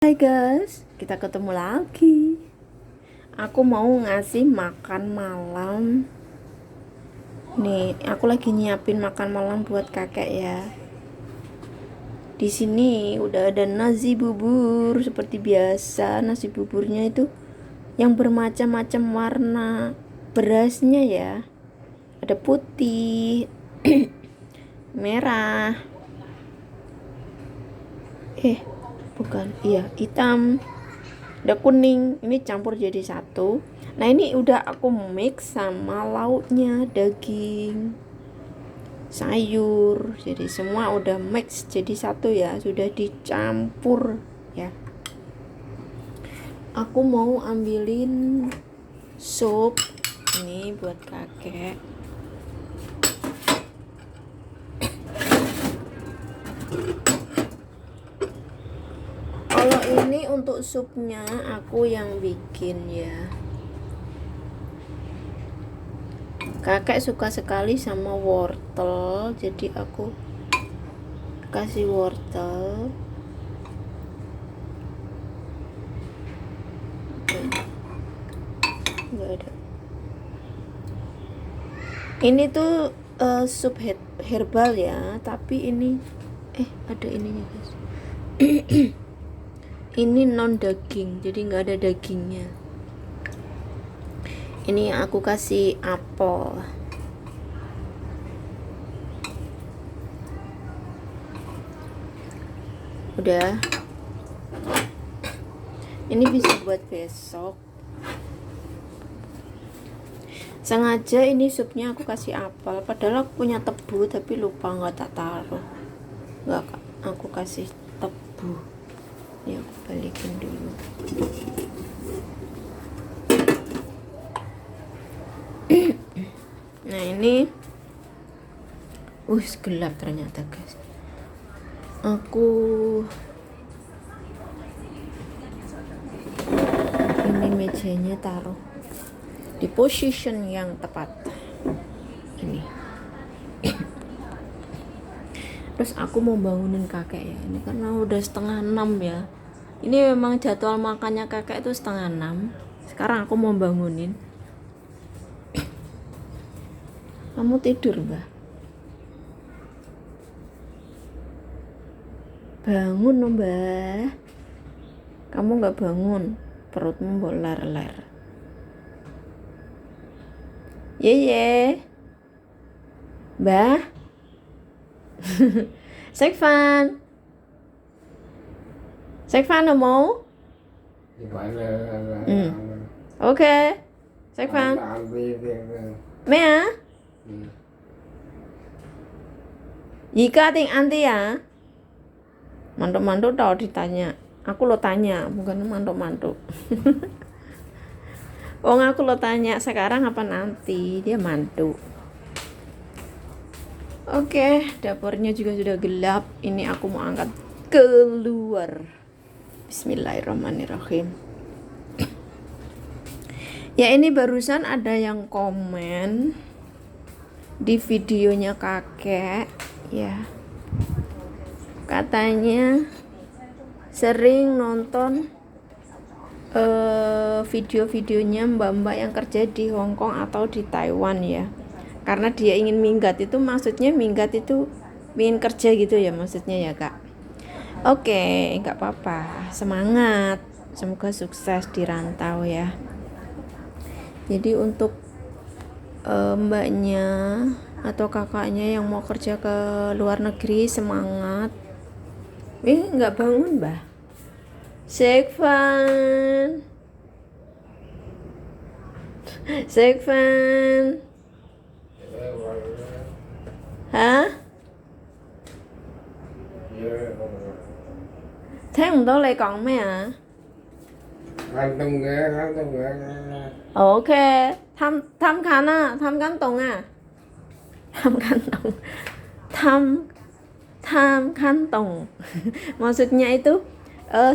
Hai guys, kita ketemu lagi. Aku mau ngasih makan malam. Nih, aku lagi nyiapin makan malam buat kakek ya. Di sini udah ada nasi bubur seperti biasa. Nasi buburnya itu yang bermacam-macam warna berasnya ya. Ada putih, merah. Bukan, iya, hitam. Ada kuning, ini campur jadi satu. Nah, ini udah aku mix sama lauknya, daging, sayur, jadi semua udah mix jadi satu ya, sudah dicampur ya. Aku mau ambilin sup ini buat kakek. Kalau ini untuk supnya aku yang bikin ya. Kakek suka sekali sama wortel, jadi aku kasih wortel. Nggak ada. Ini tuh sup herbal ya, tapi ini ada ininya guys. Ini non daging, jadi nggak ada dagingnya. Ini aku kasih apel. Udah. Ini bisa buat besok. Sengaja ini supnya aku kasih apel, padahal aku punya tebu tapi lupa nggak tak taruh. Nggak, aku kasih tebu. Ini aku balikin dulu. Nah ini gelap ternyata guys. Ini mejanya taruh di position yang tepat ini. Terus aku mau bangunin kakek ya, ini karena udah 5:30 ya. Ini memang jadwal makannya kakek itu 5:30. Sekarang aku mau bangunin. Kamu tidur, Mbak? Bangun, Mbak. Kamu nggak bangun, perutmu bolar-lar. Ye, Mbak. Sekvan mau? Oke. Sekvan. Mea? Jika ting anti ya. Mantuk-mantuk tau ditanya. Aku lo tanya, bukan mantuk-mantuk. Aku lo tanya sekarang apa nanti, dia mantuk. Oke, dapurnya juga sudah gelap. Ini aku mau angkat keluar. Bismillahirrahmanirrahim. Ya, ini barusan ada yang komen di videonya kakek ya. Katanya sering nonton video-videonya mbak-mbak yang kerja di Hong Kong atau di Taiwan ya. Karena dia ingin minggat, itu maksudnya minggat itu ingin kerja gitu ya maksudnya ya kak. Oke, nggak apa-apa, semangat, semoga sukses di rantau ya. Jadi untuk mbaknya atau kakaknya yang mau kerja ke luar negeri, semangat. Nggak bangun mbak. Sekvan. Hả? Thấy không đâu lại còn mấy à? Ok, tham khantong à? Tham kantong. Maksudnya itu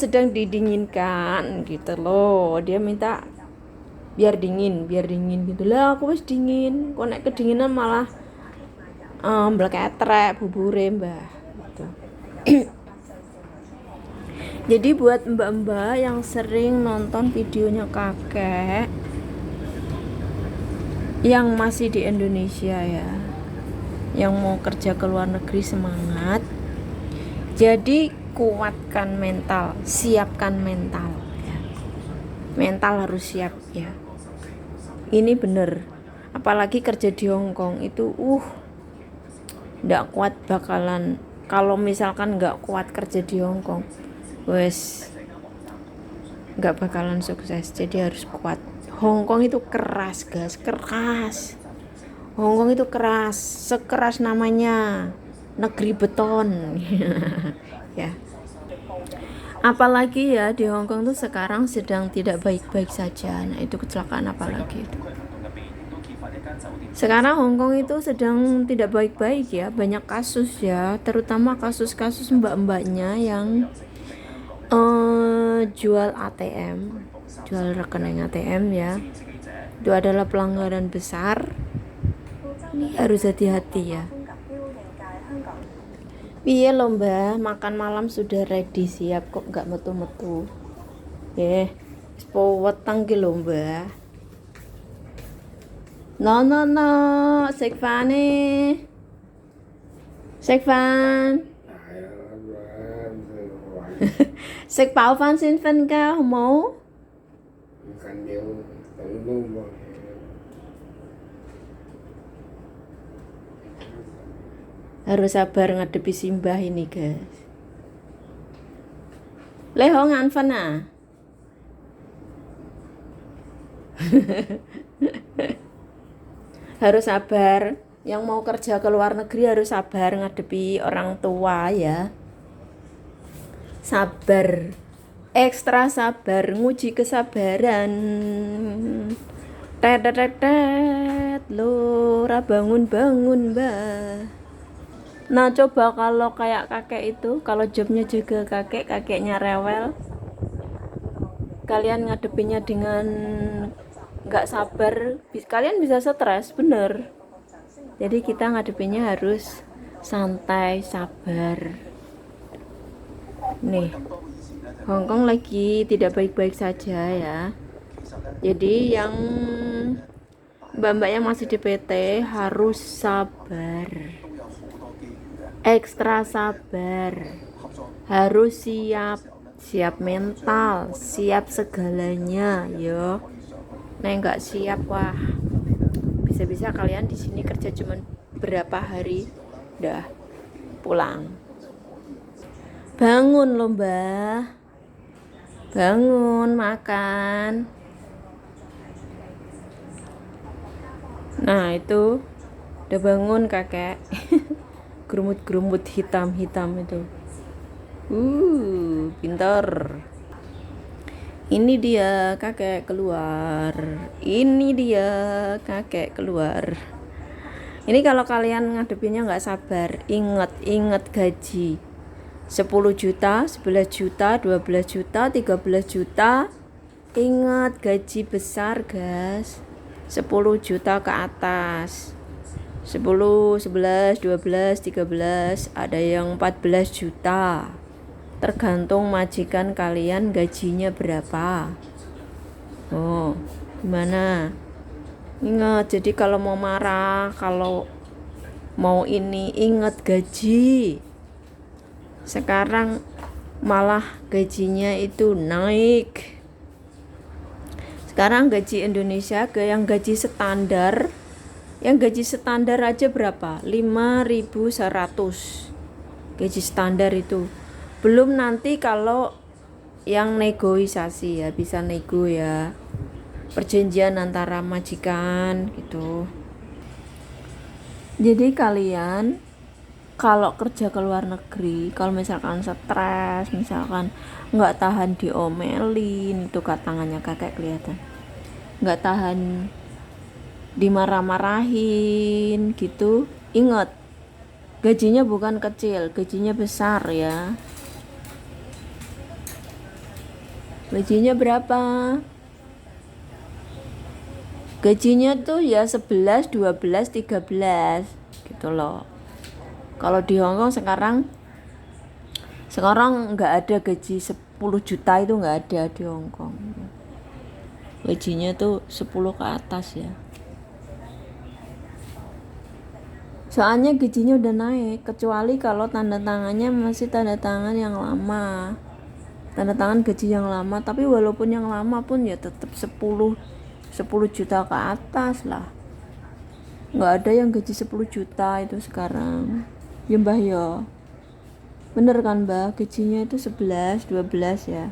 sedang didinginkan gitu loh. Dia minta biar dingin gitu lah. Aku wis dingin, kok nek kedinginan malah bleketrek bubure mbah gitu. Jadi buat mbak-mbak yang sering nonton videonya kakek yang masih di Indonesia ya, yang mau kerja ke luar negeri, semangat. Jadi kuatkan mental, siapkan mental ya. Mental harus siap ya. Ini bener, apalagi kerja di Hongkong itu nggak kuat bakalan. Kalau misalkan nggak kuat kerja di Hongkong, wes nggak bakalan sukses. Jadi harus kuat. Hongkong itu keras guys, keras. Hongkong itu keras, sekeras namanya, negeri beton. Ya, apalagi ya di Hongkong tuh sekarang sedang tidak baik-baik saja. Nah itu kecelakaan apalagi itu. Sekarang Hongkong itu sedang tidak baik-baik ya, banyak kasus ya, terutama kasus-kasus mbak-mbaknya yang jual ATM, jual rekening ATM ya. Itu adalah pelanggaran besar. Ini harus hati-hati ya. Piye lho mbah, makan malam sudah ready, siap kok nggak metu-metu. Wis poweteng ki lho mbah. No, Sek Van nih. Sek Van. Sek Pao Van xin phân cao mau. Harus sabar ngadepi simbah ini guys. Leho ngan Van ah. Harus sabar. Yang mau kerja ke luar negeri harus sabar ngadepi orang tua ya. Sabar, ekstra sabar, nguji kesabaran. Tetetetet, lora bangun-bangun mbah. Nah coba kalau kayak kakek itu, kalau jobnya juga kakeknya rewel, kalian ngadepinya dengan nggak sabar, kalian bisa stres, bener. Jadi kita ngadepinya harus santai, sabar. Nih, Hongkong lagi tidak baik-baik saja ya. Jadi yang mbak-mbak yang masih di PT harus sabar, ekstra sabar, harus siap mental, siap segalanya yo. Nah nggak siap, wah bisa-bisa kalian di sini kerja cuman berapa hari udah pulang. Bangun loh mbah, bangun makan. Nah itu udah bangun kakek. Gerumut-gerumut hitam-hitam itu. Pintar. Ini dia kakek keluar. Ini dia kakek keluar. Ini kalau kalian ngadepinnya nggak sabar, ingat gaji. 10 juta, 11 juta, 12 juta, 13 juta. Ingat gaji besar guys. 10 juta ke atas. 10, 11, 12, 13, ada yang 14 juta. Tergantung majikan kalian gajinya berapa. Oh, gimana? Ingat, jadi kalau mau marah, kalau mau ini, ingat gaji. Sekarang malah gajinya itu naik. Sekarang gaji Indonesia ke yang gaji standar. Yang gaji standar aja berapa? 5.100. Gaji standar itu. Belum nanti kalau yang negosiasi ya, bisa nego ya. Perjanjian antara majikan gitu. Jadi kalian kalau kerja ke luar negeri, kalau misalkan stres, misalkan nggak tahan diomelin, itu tangannya kakek kelihatan, nggak tahan dimarah-marahin gitu, ingat gajinya bukan kecil, gajinya besar ya. Gajinya berapa? Gajinya tuh ya 11, 12, 13 gitu loh. Kalau di Hongkong sekarang nggak ada gaji juta itu nggak ada di Hong Kong. Gajinya tuh 10 ke atas ya. Soalnya gajinya udah naik, kecuali kalau tanda tangannya masih tanda tangan yang lama. Tanda tangan gaji yang lama, tapi walaupun yang lama pun ya tetap 10 juta ke atas lah. Nggak ada yang gaji 10 juta itu sekarang. Ya Mbah ya. Bener kan Mbah, gajinya itu 11, 12 ya.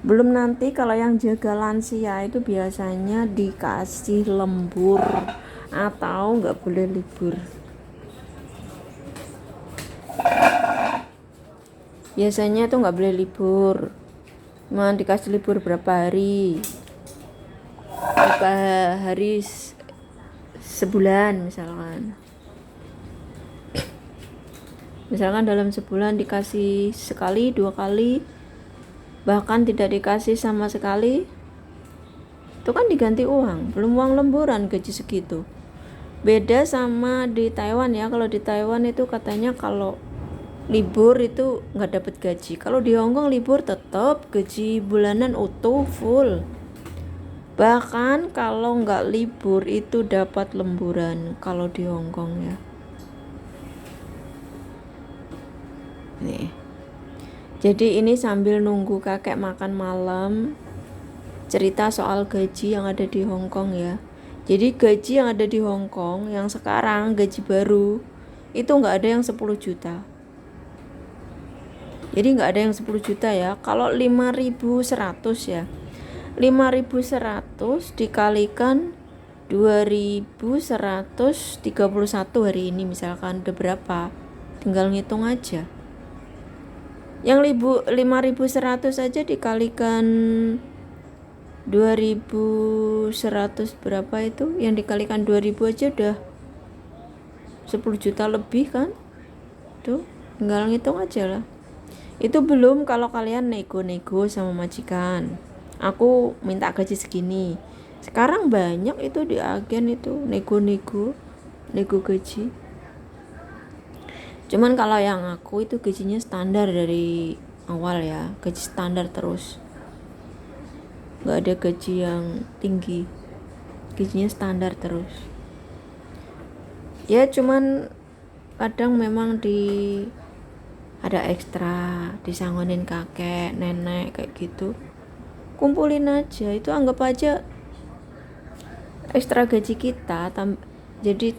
Belum nanti kalau yang jaga lansia itu biasanya dikasih lembur atau nggak boleh libur. Biasanya tuh nggak boleh libur, cuma dikasih libur berapa hari sebulan misalkan dalam sebulan dikasih sekali, 2 kali, bahkan tidak dikasih sama sekali, itu kan diganti uang, belum uang lemburan gaji segitu. Beda sama di Taiwan ya. Kalau di Taiwan itu katanya kalau libur itu nggak dapat gaji. Kalau di Hong Kong libur tetap gaji bulanan utuh full. Bahkan kalau nggak libur itu dapat lemburan kalau di Hong Kong ya. Nih. Jadi ini sambil nunggu kakek makan malam, cerita soal gaji yang ada di Hong Kong ya. Jadi gaji yang ada di Hong Kong yang sekarang gaji baru itu nggak ada yang 10 juta. Jadi nggak ada yang 10 juta ya. Kalau 5.100 ya, 5.100 dikalikan 2.131 hari ini misalkan udah berapa, tinggal ngitung aja. Yang 5.100 aja dikalikan 2.100 berapa itu, yang dikalikan 2.000 aja udah 10 juta lebih kan. Tuh tinggal ngitung aja lah. Itu belum kalau kalian nego-nego sama majikan, aku minta gaji segini. Sekarang banyak itu di agen itu nego gaji. Cuman kalau yang aku itu gajinya standar dari awal ya, gaji standar terus, nggak ada gaji yang tinggi, gajinya standar terus ya. Cuman kadang memang ada ekstra, disangonin kakek nenek kayak gitu, kumpulin aja, itu anggap aja ekstra gaji kita, jadi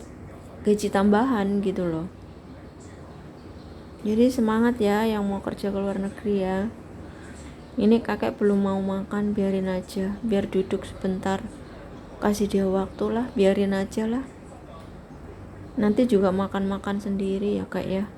gaji tambahan gitu loh. Jadi semangat ya yang mau kerja ke luar negeri ya. Ini kakek belum mau makan, biarin aja, biar duduk sebentar, kasih dia waktu lah, biarin aja lah. Nanti juga makan sendiri ya kak ya.